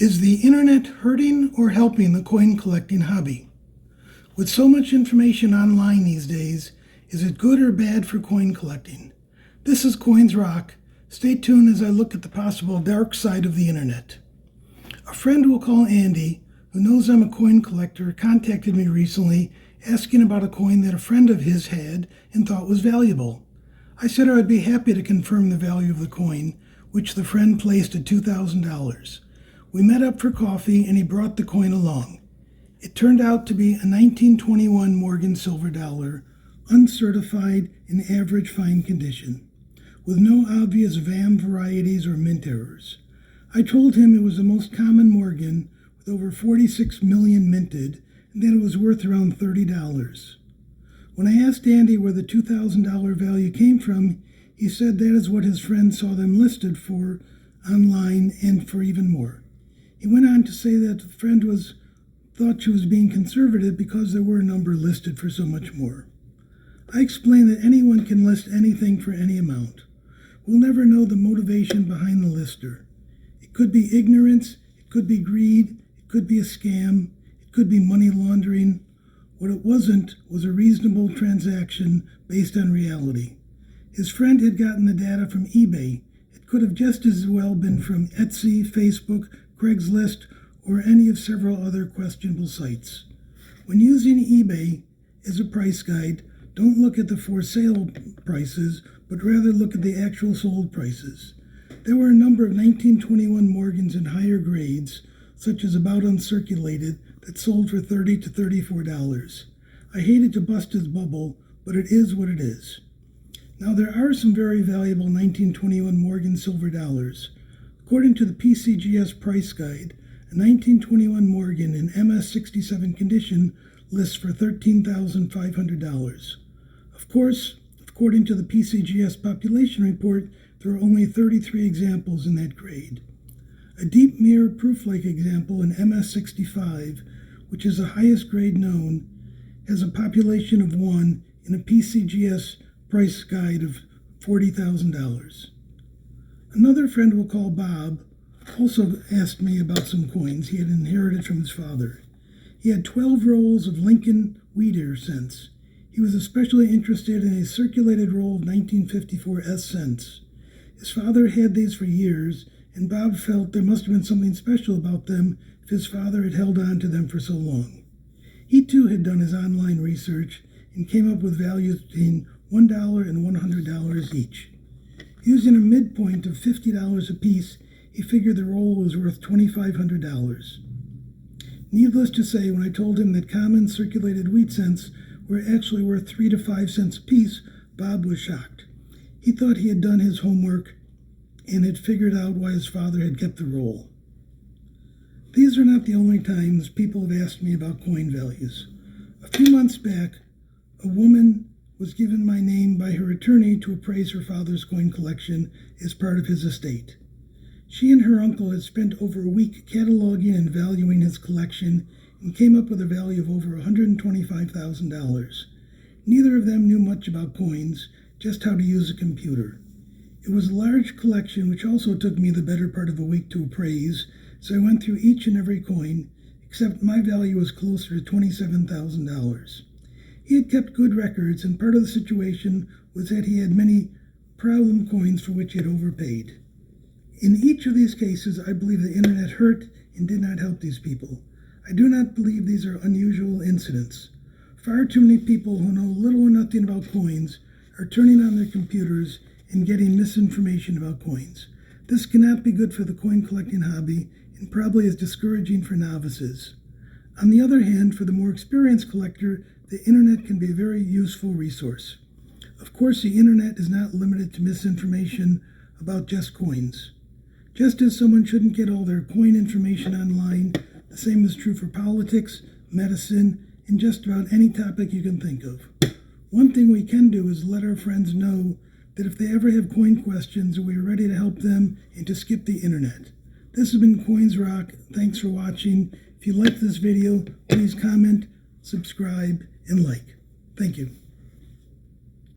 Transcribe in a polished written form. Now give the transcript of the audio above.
Is the internet hurting or helping the coin collecting hobby? With so much information online these days, is it good or bad for coin collecting? This is Coins Roc. Stay tuned as I look at the possible dark side of the internet. A friend we'll call Andy, who knows I'm a coin collector, contacted me recently asking about a coin that a friend of his had and thought was valuable. I said I would be happy to confirm the value of the coin, which the friend placed at $2,000. We met up for coffee and he brought the coin along. It turned out to be a 1921 Morgan silver dollar, uncertified in average fine condition, with no obvious VAM varieties or mint errors. I told him it was the most common Morgan, with over 46 million minted, and that it was worth around $30. When I asked Andy where the $2,000 value came from, he said that is what his friend saw them listed for online and for even more. He went on to say that the friend thought she was being conservative because there were a number listed for so much more. I explained that anyone can list anything for any amount. We'll never know the motivation behind the lister. It could be ignorance, it could be greed, it could be a scam, it could be money laundering. What it wasn't was a reasonable transaction based on reality. His friend had gotten the data from eBay. It could have just as well been from Etsy, Facebook, Craigslist, or any of several other questionable sites. When using eBay as a price guide, don't look at the for sale prices, but rather look at the actual sold prices. There were a number of 1921 Morgans in higher grades, such as about uncirculated, that sold for $30 to $34. I hated to bust his bubble, but it is what it is. Now there are some very valuable 1921 Morgan silver dollars. According to the PCGS price guide, a 1921 Morgan in MS67 condition lists for $13,500. Of course, according to the PCGS population report, there are only 33 examples in that grade. A deep mirror proof-like example in MS65, which is the highest grade known, has a population of 1 in a PCGS price guide of $40,000. Another friend we'll call Bob also asked me about some coins he had inherited from his father. He had 12 rolls of Lincoln wheat ear cents. He was especially interested in a circulated roll of 1954 S cents. His father had these for years, and Bob felt there must have been something special about them if his father had held on to them for so long. He too had done his online research and came up with values between $1 and $100 each. Using a midpoint of $50 apiece, he figured the roll was worth $2,500. Needless to say, when I told him that common circulated wheat cents were actually worth 3 to 5 cents apiece, Bob was shocked. He thought he had done his homework and had figured out why his father had kept the roll. These are not the only times people have asked me about coin values. A few months back, a woman was given my name by her attorney to appraise her father's coin collection as part of his estate. She and her uncle had spent over a week cataloging and valuing his collection and came up with a value of over $125,000. Neither of them knew much about coins, just how to use a computer. It was a large collection which also took me the better part of a week to appraise, so I went through each and every coin, except my value was closer to $27,000. He had kept good records, and part of the situation was that he had many problem coins for which he had overpaid. In each of these cases, I believe the internet hurt and did not help these people. I do not believe these are unusual incidents. Far too many people who know little or nothing about coins are turning on their computers and getting misinformation about coins. This cannot be good for the coin collecting hobby and probably is discouraging for novices. On the other hand, for the more experienced collector, the internet can be a very useful resource. Of course, the internet is not limited to misinformation about just coins. Just as someone shouldn't get all their coin information online, the same is true for politics, medicine, and just about any topic you can think of. One thing we can do is let our friends know that if they ever have coin questions, we are ready to help them and to skip the internet. This has been Coins Roc. Thanks for watching. If you liked this video, please comment, subscribe, and like. Thank you.